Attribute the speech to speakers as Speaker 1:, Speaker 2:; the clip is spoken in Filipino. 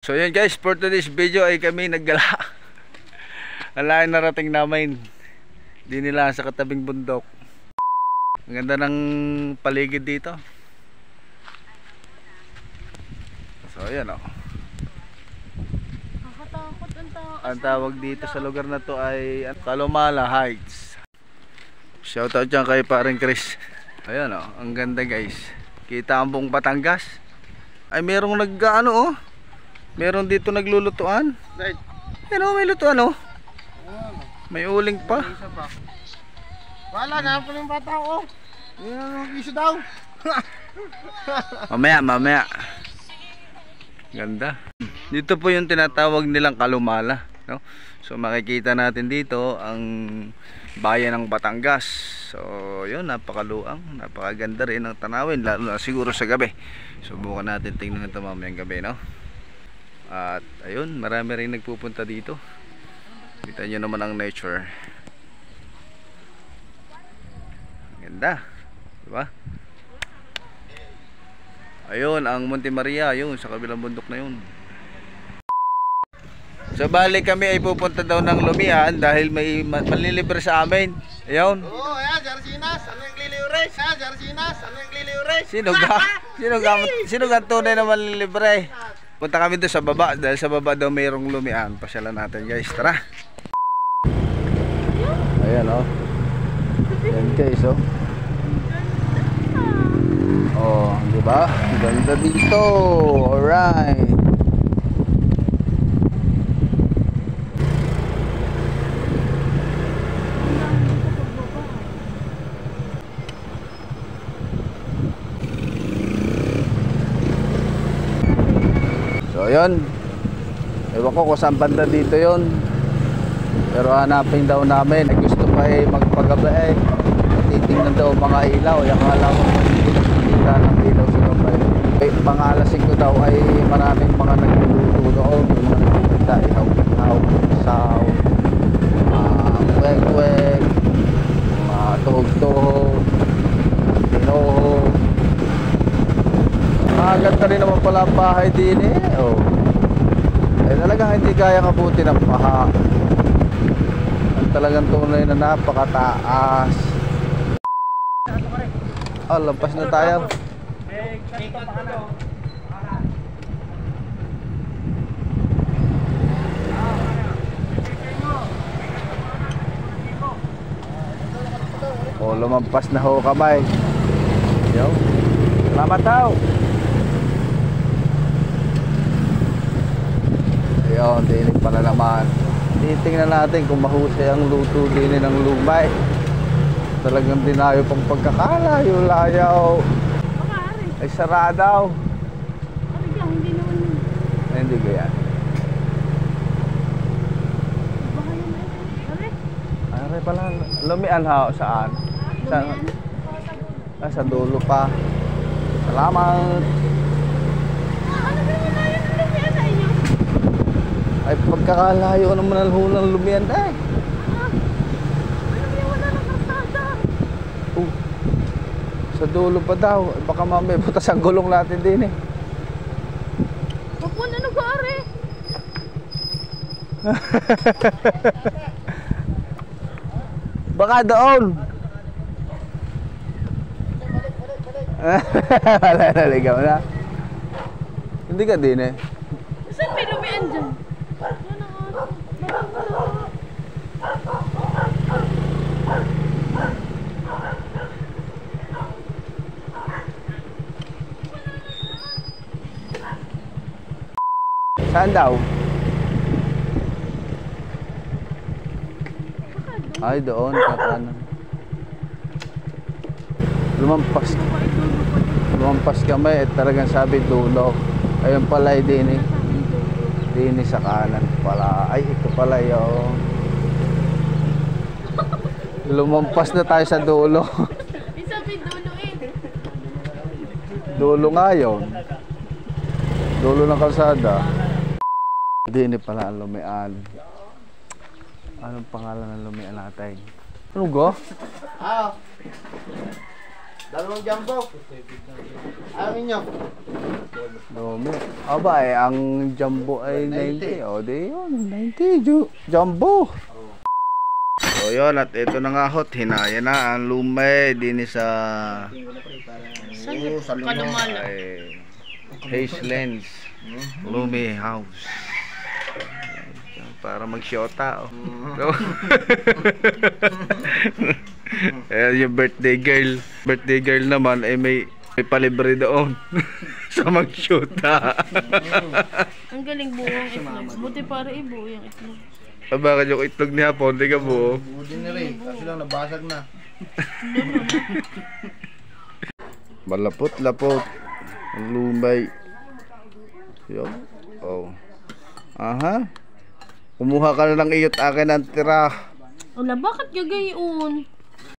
Speaker 1: So yun guys, for today's video ay kami naggala. Ang layo narating namin. Di nila sa katabing bundok. Ang ganda ng paligid dito. So ayan o. Ang tawag dito sa lugar na to ay Calomala Heights. Shoutout dyan kay paring Chris. Ayan o, ang ganda guys. Kita ang buong Batangas. Ay merong nag-ano oh. Meron dito naglulutuan. Ano, may lutuan oh. May uling pa.
Speaker 2: Wala na po yung bata ko. Iso daw.
Speaker 1: Mamaya. Ganda. Dito po yung tinatawag nilang Calomala, no? So makikita natin dito ang bayan ng Batangas. So yun, napakaluang, napakaganda rin ang tanawin, lalo na siguro sa gabi. Subukan natin tingnan ito mamayang gabi, no? At ayun, marami rin nagpupunta dito. Kita nyo naman ang nature. Ganda, diba? Ayun, ang Monte Maria, yun, sa kabilang bundok na yun. So balik kami ay pupunta daw ng Lumian dahil may manlilibre sa amin. Ayun.
Speaker 2: Oo, ayan, Jarsinas, ano yung lilibre? Ayan, Jarsinas, ano yung lilibre?
Speaker 1: Sino ga tunay na manlilibre? Punta kami doon sa baba dahil sa baba daw mayroong Lumian. Pasyalan natin guys, tara. Ayan oh. Ayan guys oh. Oh, di ba? Ganda dito. Alright. So yun, ewan ko kung saan banda dito yun, pero hanapin daw namin. Gusto pa eh magpagabi eh, titingnan daw mga ilaw. Yung akala ko kita ng ilaw sa gabay. Pangalasing ko daw ay maraming mga nagluluto doon. Yung mga nakikita, ihaw, saw, kwek-kwek, tuhog-tuhog, tinoho. Ganda rin naman pala ang bahay din eh. Oh. Eh talagang hindi kaya kabuti ng paha. Ang talagang tunay na napakataas. Oh, lampas na tayo. Oh, lumampas na ho kamay. Yo. Salamat daw. Ayun, dinig pala naman. Titingnan natin kung mahusay ang luto din ng lumay. Talagang dinayo pang pagkakalayo-layaw. Ay saradaw.
Speaker 3: Hindi naman yun.
Speaker 1: Ay, hindi ko yan. Are pala, Lumian ha, saan? Sa dulo pa. Salamat. Ay pagkakalayo naman ang hulang Lumian eh. Sa dulo pa daw. Baka mamaya butas ang gulong natin din eh.
Speaker 3: Kapun ano ko are?
Speaker 1: Baka doon. Wala, naligaw na. Hindi ka din eh.
Speaker 3: Saan may Lumian dyan?
Speaker 1: Saan daw? Ay doon, kakanan. Lumampas kami at talagang sabi dulo. Ayun pala ay dini sa kanan pala. Ay ito pala yung lumampas na tayo sa dulo.
Speaker 3: Sabi dulo eh.
Speaker 1: Dulo nga yun. Dulo ng kalsada. Dini pala ang Lumian. Anong pangalan ng Lumian natin? Ano go?
Speaker 2: Dalawang jumbo. Amin nyo.
Speaker 1: Dumi. Aba eh, ang jumbo ay 90. O, di yun. 90. Jumbo. So, yun. At ito na nga hot. Hinaya na ang lumay din sa
Speaker 3: Saan kalumala?
Speaker 1: ay, Hazelands Lumi House. Para mag-shota. Oh. So, ayan yung birthday girl. Birthday girl naman ay may palibre doon sa mag-shota.
Speaker 3: Ang galing buo ang itlog. Buti para ibuo yung itlog.
Speaker 1: Bakit yung itlog ni Hapon, di ka buo?
Speaker 2: Budi na rin. Kasi lang nabasag na.
Speaker 1: Malapot-lapot ang lumay. Yun. Oh. Aha. Kumuha ka na ng iyot akin ng tira.
Speaker 3: Wala, bakit gagayon?